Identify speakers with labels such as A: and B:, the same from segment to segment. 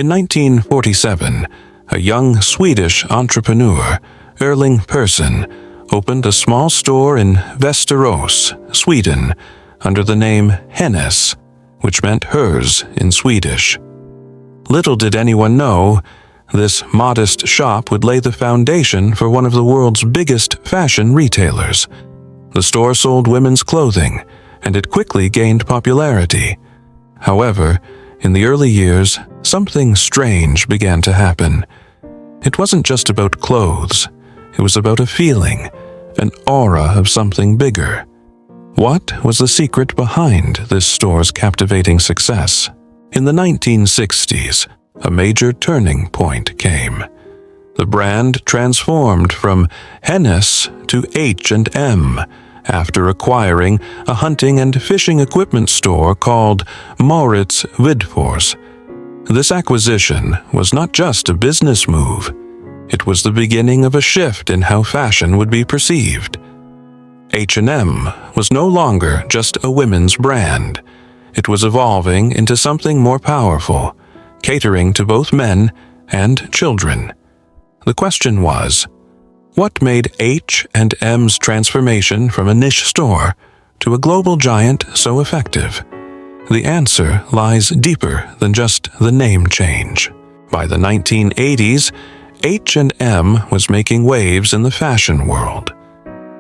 A: In 1947, a young Swedish entrepreneur, Erling Persson, opened a small store in Västerås, Sweden, under the name Hennes, which meant hers in Swedish. Little did anyone know, this modest shop would lay the foundation for one of the world's biggest fashion retailers. The store sold women's clothing, and it quickly gained popularity. However, in the early years, something strange began to happen. It wasn't just about clothes. It was about a feeling, an aura of something bigger. What was the secret behind this store's captivating success? In the 1960s, a major turning point came. The brand transformed from Hennes to H&M after acquiring a hunting and fishing equipment store called Mauritz Widfors. This acquisition was not just a business move. It was the beginning of a shift in how fashion would be perceived. H&M was no longer just a women's brand. It was evolving into something more powerful, catering to both men and children. The question was, what made H&M's transformation from a niche store to a global giant so effective? The answer lies deeper than just the name change. By the 1980s, H&M was making waves in the fashion world.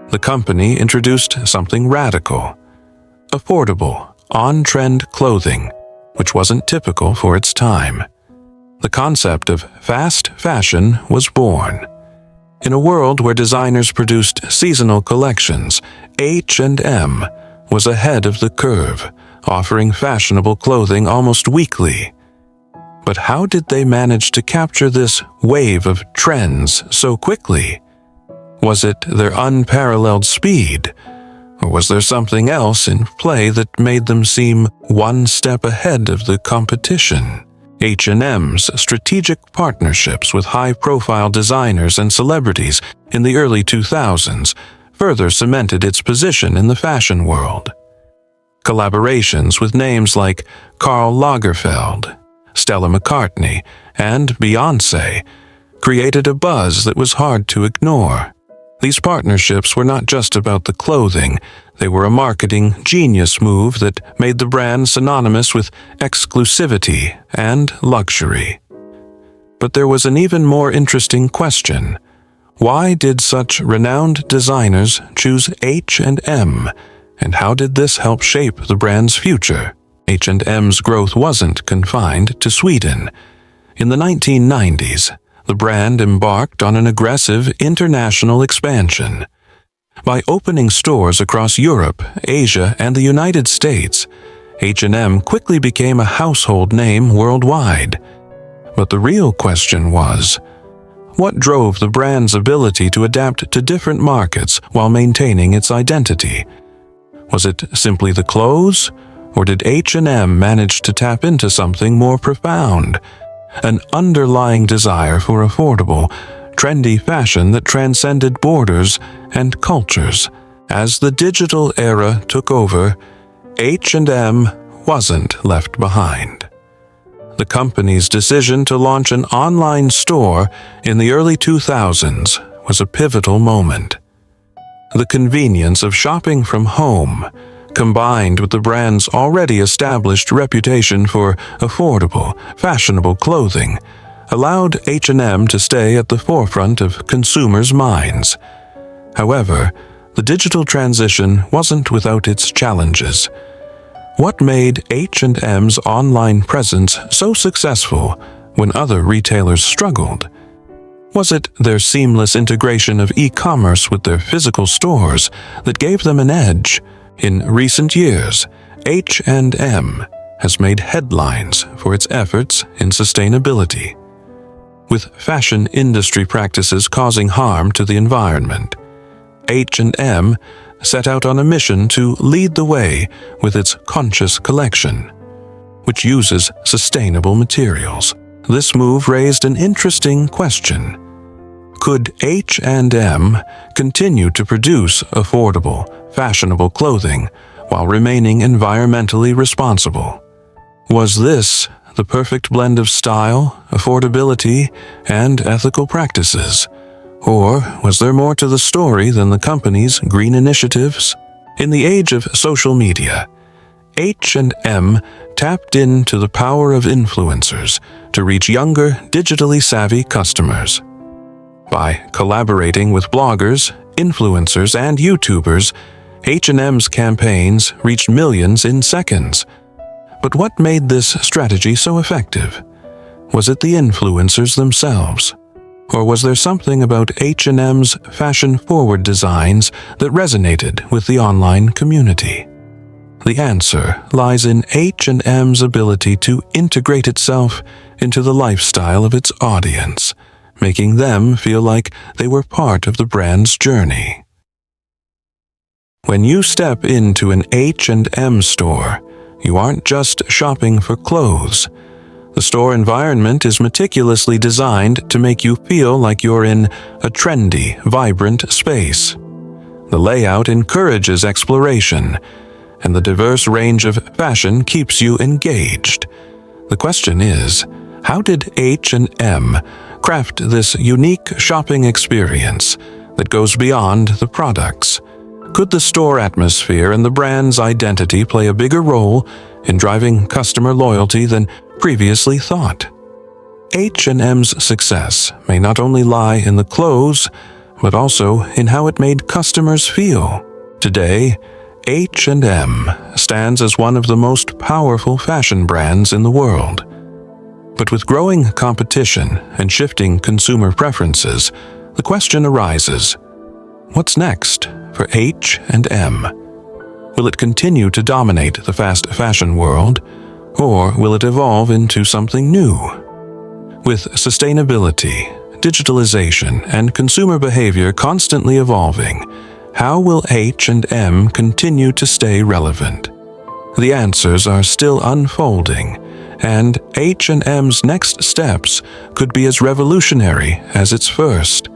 A: The company introduced something radical, affordable, on-trend clothing, which wasn't typical for its time. The concept of fast fashion was born. In a world where designers produced seasonal collections, H&M was ahead of the curve, offering fashionable clothing almost weekly. But how did they manage to capture this wave of trends so quickly? Was it their unparalleled speed, or was there something else in play that made them seem one step ahead of the competition? H&M's strategic partnerships with high-profile designers and celebrities in the early 2000s further cemented its position in the fashion world. Collaborations with names like Karl Lagerfeld, Stella McCartney, and Beyoncé created a buzz that was hard to ignore. These partnerships were not just about the clothing, they were a marketing genius move that made the brand synonymous with exclusivity and luxury. But there was an even more interesting question. Why did such renowned designers choose H&M, and how did this help shape the brand's future? H&M's growth wasn't confined to Sweden. In the 1990s, the brand embarked on an aggressive international expansion. By opening stores across Europe, Asia, and the United States, H&M quickly became a household name worldwide. But the real question was, what drove the brand's ability to adapt to different markets while maintaining its identity? Was it simply the clothes, or did H&M manage to tap into something more profound? An underlying desire for affordable, trendy fashion that transcended borders and cultures. As the digital era took over, H&M wasn't left behind. The company's decision to launch an online store in the early 2000s was a pivotal moment. The convenience of shopping from home, combined with the brand's already established reputation for affordable, fashionable clothing, allowed H&M to stay at the forefront of consumers' minds. However, the digital transition wasn't without its challenges. What made H&M's online presence so successful when other retailers struggled? Was it their seamless integration of e-commerce with their physical stores that gave them an edge? In recent years, H&M has made headlines for its efforts in sustainability, with fashion industry practices causing harm to the environment. H&M set out on a mission to lead the way with its Conscious collection, which uses sustainable materials. This move raised an interesting question. Could H&M continue to produce affordable, fashionable clothing while remaining environmentally responsible? Was this the perfect blend of style, affordability, and ethical practices? Or was there more to the story than the company's green initiatives? In the age of social media, H&M tapped into the power of influencers to reach younger, digitally savvy customers. By collaborating with bloggers, influencers, and YouTubers, H&M's campaigns reached millions in seconds. But what made this strategy so effective? Was it the influencers themselves? Or was there something about H&M's fashion-forward designs that resonated with the online community? The answer lies in H&M's ability to integrate itself into the lifestyle of its audience, making them feel like they were part of the brand's journey. When you step into an H&M store, you aren't just shopping for clothes. The store environment is meticulously designed to make you feel like you're in a trendy, vibrant space. The layout encourages exploration, and the diverse range of fashion keeps you engaged. The question is, how did H&M craft this unique shopping experience that goes beyond the products? Could the store atmosphere and the brand's identity play a bigger role in driving customer loyalty than previously thought? H&M's success may not only lie in the clothes, but also in how it made customers feel. Today, H&M stands as one of the most powerful fashion brands in the world. But with growing competition and shifting consumer preferences, the question arises, what's next for H&M? Will it continue to dominate the fast fashion world, or will it evolve into something new? With sustainability, digitalization, and consumer behavior constantly evolving, how will H&M continue to stay relevant? The answers are still unfolding, and H&M's next steps could be as revolutionary as its first.